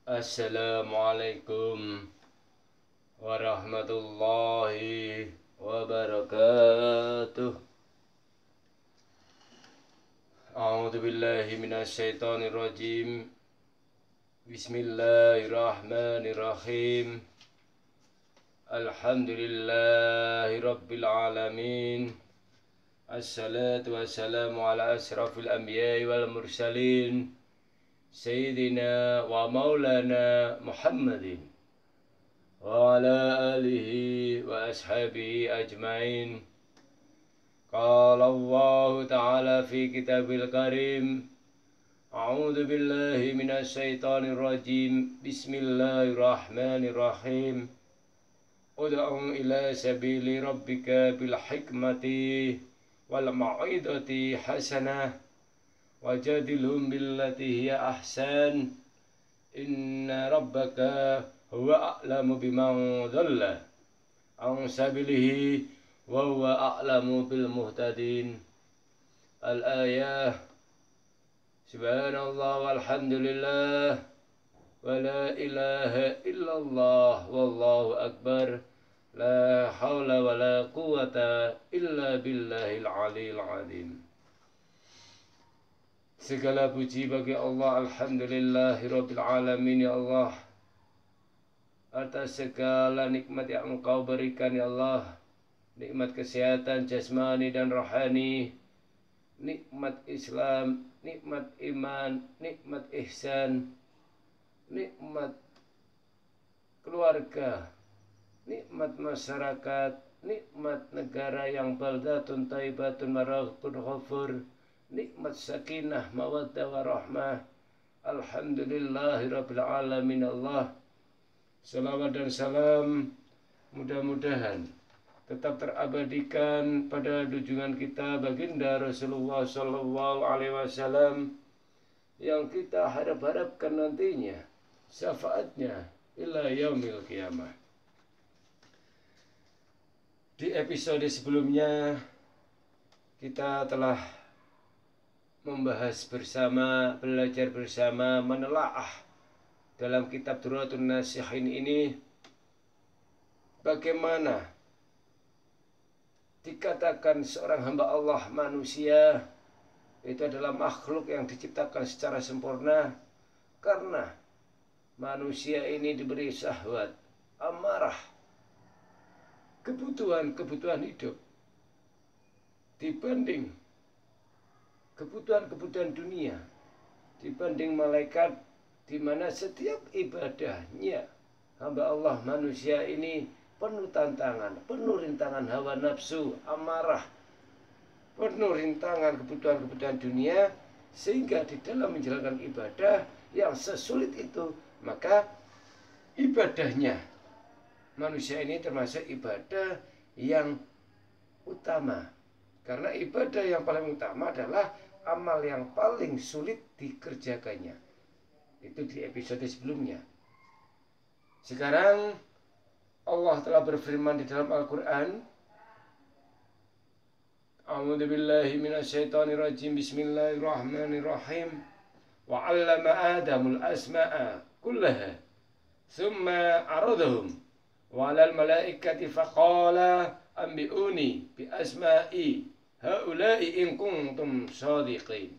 Assalamualaikum warahmatullahi wabarakatuh. A'udzu billahi minasyaitonir rajim. Bismillahirrahmanirrahim. Alhamdulillahi rabbil alamin. Assalatu wassalamu ala asrafil anbiya'i wal mursalin Sayyidina wa maulana Muhammadin wa ala alihi wa ashabihi ajmain. Qala Allah ta'ala fi kitabil karim. A'udzu billahi minasy syaithanir rajim. Bismillahirrahmanirrahim. Ud'u ila sabili rabbika bil hikmati wal mau'izati hasanah wajadilhum billati hiya ahsan. Inna rabbaka huwa a'lamu biman dhalla an sabilihi wa huwa a'lamu bil muhtadin. Al-ayah. Subhanallah walhamdulillah wa la ilaha illallah wallahu akbar. La hawla wa la quwata illa billahil aliyil azim. Segala puji bagi Allah, alhamdulillahirabbil alamin. Ya Allah, atas segala nikmat yang Engkau berikan ya Allah, nikmat kesehatan jasmani dan rohani, nikmat Islam, nikmat iman, nikmat ihsan, nikmat keluarga, nikmat masyarakat, nikmat negara yang baldatun taibatun maraghtun ghafur, nikmat sakinah mawaddah warahmah. Alhamdulillahirabbil alamin. Allah, salawat dan salam mudah-mudahan tetap terabadikan pada junjungan kita baginda Rasulullah sallallahu alaihi wasallam yang kita harap-harapkan nantinya syafaatnya ila yaumil qiyamah. Di episode sebelumnya kita telah membahas bersama, belajar bersama, menelaah dalam kitab Durratun Nasihin ini bagaimana dikatakan seorang hamba Allah manusia itu adalah makhluk yang diciptakan secara sempurna karena manusia ini diberi syahwat, amarah, kebutuhan hidup dibanding kebutuhan dunia, dibanding malaikat, di mana setiap ibadahnya hamba Allah manusia ini penuh tantangan, penuh rintangan hawa nafsu, amarah, penuh rintangan kebutuhan dunia, sehingga di dalam menjalankan ibadah yang sesulit itu, maka ibadahnya manusia ini termasuk ibadah yang utama. Karena ibadah yang paling utama adalah amal yang paling sulit dikerjakannya. Itu di episode sebelumnya. Sekarang Allah telah berfirman di dalam Al-Quran. A'udzu billahi minasyaitonir rajim. Bismillahirrahmanirrahim. Wa 'allama Adamul asma'a kullaha thumma 'aradahum wa 'alal malaikati faqala anbi'uni bi asma'i haula'i in kuntum shadiqin.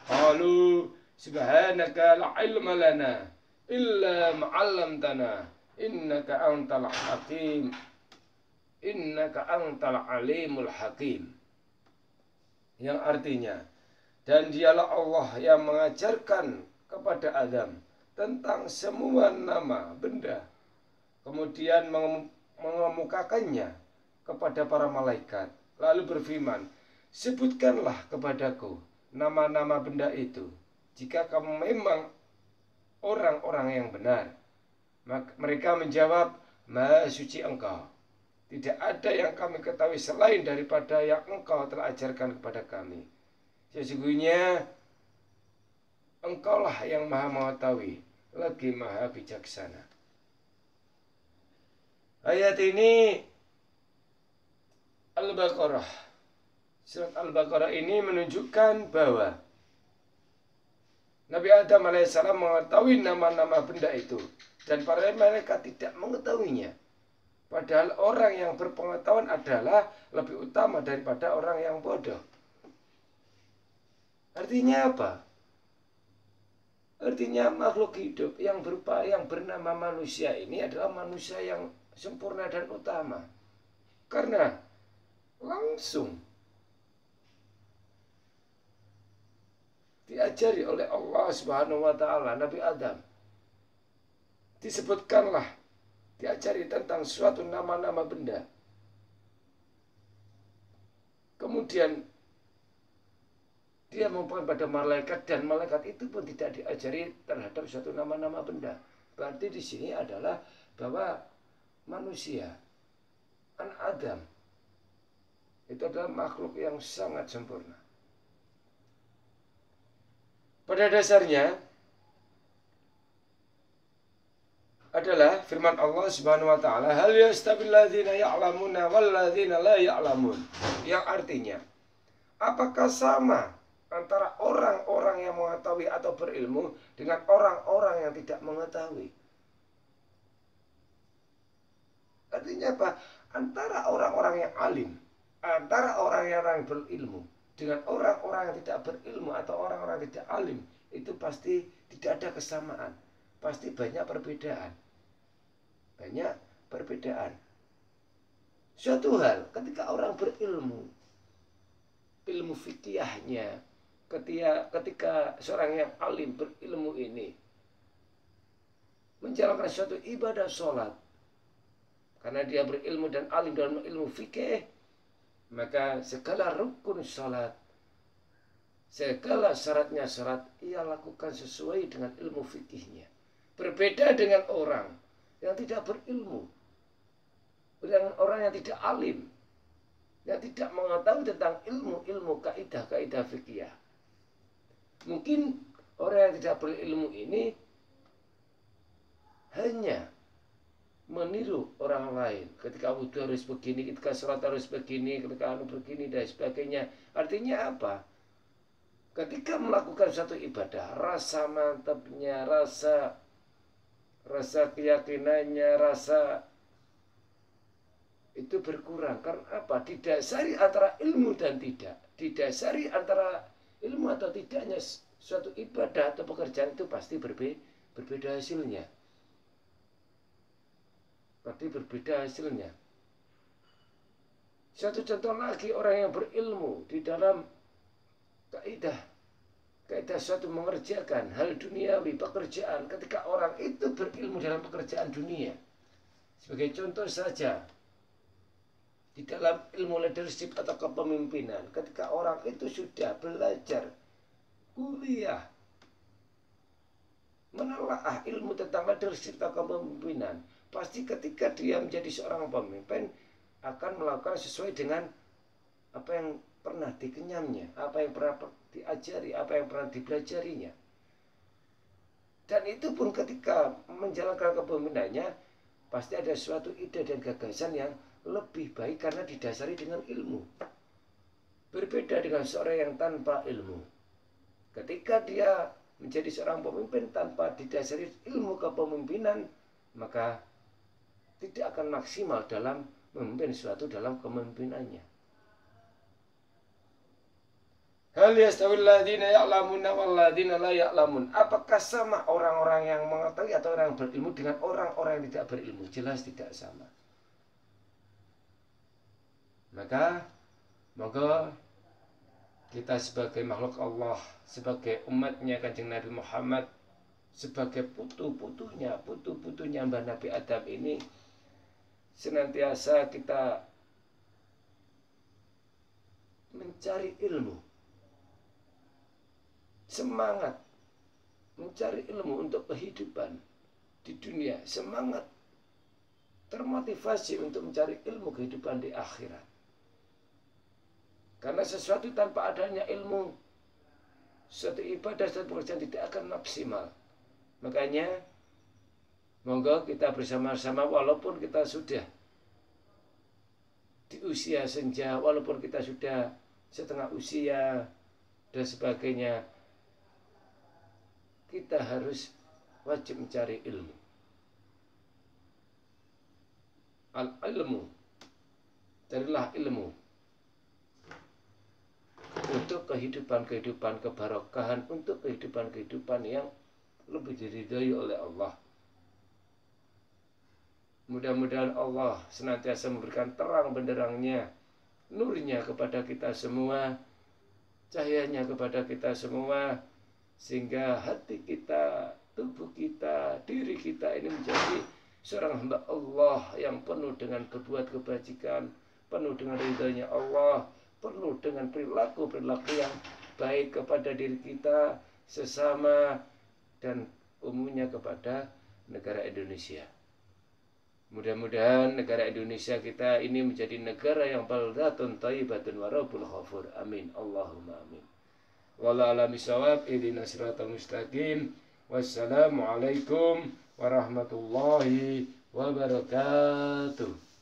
Qalu subhanaka la ilma lana illa ma 'allamtana innaka antal hakim, innaka antal alimul hakim. Yang artinya, dan dialah Allah yang mengajarkan kepada Adam tentang semua nama benda, kemudian mengemukakannya kepada para malaikat, lalu berfirman, sebutkanlah kepadaku nama-nama benda itu jika kamu memang orang-orang yang benar. Maka mereka menjawab, Maha suci Engkau, tidak ada yang kami ketahui selain daripada yang Engkau telah ajarkan kepada kami. Sesungguhnya Engkaulah yang maha mengetahui lagi maha bijaksana. Ayat ini Al-Baqarah. Surat Al-Baqarah ini menunjukkan bahwa Nabi Adam alaihissalam mengetahui nama-nama benda itu. Dan para malaikat tidak mengetahuinya. Padahal orang yang berpengetahuan adalah lebih utama daripada orang yang bodoh. Artinya apa? Artinya makhluk hidup yang bernama manusia ini adalah manusia yang sempurna dan utama. Karena langsung diajari oleh Allah Subhanahu wa taala Nabi Adam. Disebutkanlah, diajari tentang suatu nama-nama benda. Kemudian dia mempunyai pada malaikat, dan malaikat itu pun tidak diajari terhadap suatu nama-nama benda. Berarti di sini adalah bahwa manusia, anak Adam, itu adalah makhluk yang sangat sempurna. Pada dasarnya adalah firman Allah Subhanahu wa taala, hal yastawil ladzina ya'lamuna wal ladzina la ya'lamun. Yang artinya, apakah sama antara orang-orang yang mengetahui atau berilmu dengan orang-orang yang tidak mengetahui? Artinya apa? Antara orang-orang yang alim, antara orang yang berilmu dengan orang-orang yang tidak berilmu atau orang-orang yang tidak alim, itu pasti tidak ada kesamaan. Pasti banyak perbedaan. Banyak perbedaan. Suatu hal ketika orang berilmu, ilmu fikihnya, ketika seorang yang alim berilmu ini menjalankan suatu ibadah sholat, karena dia berilmu dan alim dalam ilmu fikih, maka segala rukun sholat, segala syaratnya sholat, ia lakukan sesuai dengan ilmu fikihnya. Berbeda dengan orang yang tidak berilmu, dengan orang yang tidak alim, yang tidak mengetahui tentang ilmu-ilmu kaidah-kaidah fikih. Mungkin orang yang tidak berilmu ini hanya meniru orang lain. Ketika wudhu harus begini, ketika sholat harus begini, ketika begini dan sebagainya. Artinya apa? Ketika melakukan satu ibadah, rasa mantapnya, rasa keyakinannya, rasa itu berkurang. Karena apa? Didasari antara ilmu dan tidak. Didasari antara ilmu atau tidaknya suatu ibadah atau pekerjaan itu pasti berbeda hasilnya. Pasti berbeda hasilnya. Satu contoh lagi, orang yang berilmu di dalam kaidah suatu mengerjakan hal duniawi, pekerjaan, ketika orang itu berilmu dalam pekerjaan dunia. Sebagai contoh saja, di dalam ilmu leadership atau kepemimpinan, ketika orang itu sudah belajar kuliah, menelaah ilmu tentang leadership atau kepemimpinan, pasti ketika dia menjadi seorang pemimpin akan melakukan sesuai dengan apa yang pernah dikenyamnya, apa yang pernah diajari, apa yang pernah dipelajarinya. Dan itu pun ketika menjalankan kepemimpinannya pasti ada suatu ide dan gagasan yang lebih baik karena didasari dengan ilmu. Berbeda dengan seorang yang tanpa ilmu. Ketika dia menjadi seorang pemimpin tanpa didasari ilmu kepemimpinan, maka tidak akan maksimal dalam memimpin suatu dalam kepemimpinannya. Hal yastawil ladzina ya'lamuna wal ladzina la ya'lamun. Apakah sama orang-orang yang mengetahui atau orang yang berilmu dengan orang-orang yang tidak berilmu? Jelas tidak sama. Maka moga kita sebagai makhluk Allah, sebagai umatnya Kanjeng Nabi Muhammad, sebagai putu-putunya Mbah Nabi Adam ini, senantiasa kita mencari ilmu, semangat mencari ilmu untuk kehidupan di dunia, semangat termotivasi untuk mencari ilmu kehidupan di akhirat. Karena sesuatu tanpa adanya ilmu, suatu ibadah, suatu pekerjaan tidak akan maksimal. Makanya monggo kita bersama-sama, walaupun kita sudah di usia senja, walaupun kita sudah setengah usia dan sebagainya, kita harus wajib mencari ilmu. Al-ilmu, carilah ilmu untuk kehidupan-kehidupan kebarokahan, untuk kehidupan-kehidupan yang lebih diridhai oleh Allah. Mudah-mudahan Allah senantiasa memberikan terang benderangnya, nurnya kepada kita semua, cahayanya kepada kita semua, sehingga hati kita, tubuh kita, diri kita ini menjadi seorang hamba Allah yang penuh dengan berbuat kebajikan, penuh dengan ridhonya Allah, penuh dengan perilaku-perilaku yang baik kepada diri kita, sesama, dan umumnya kepada negara Indonesia. Mudah-mudahan negara Indonesia kita ini menjadi negara yang baldatun thayyibatun wa rabbul ghafur. Amin. Allahumma amin. Wallahu a'lam bishawab. Ihdinas siratal mustaqim. Wassalamualaikum warahmatullahi wabarakatuh.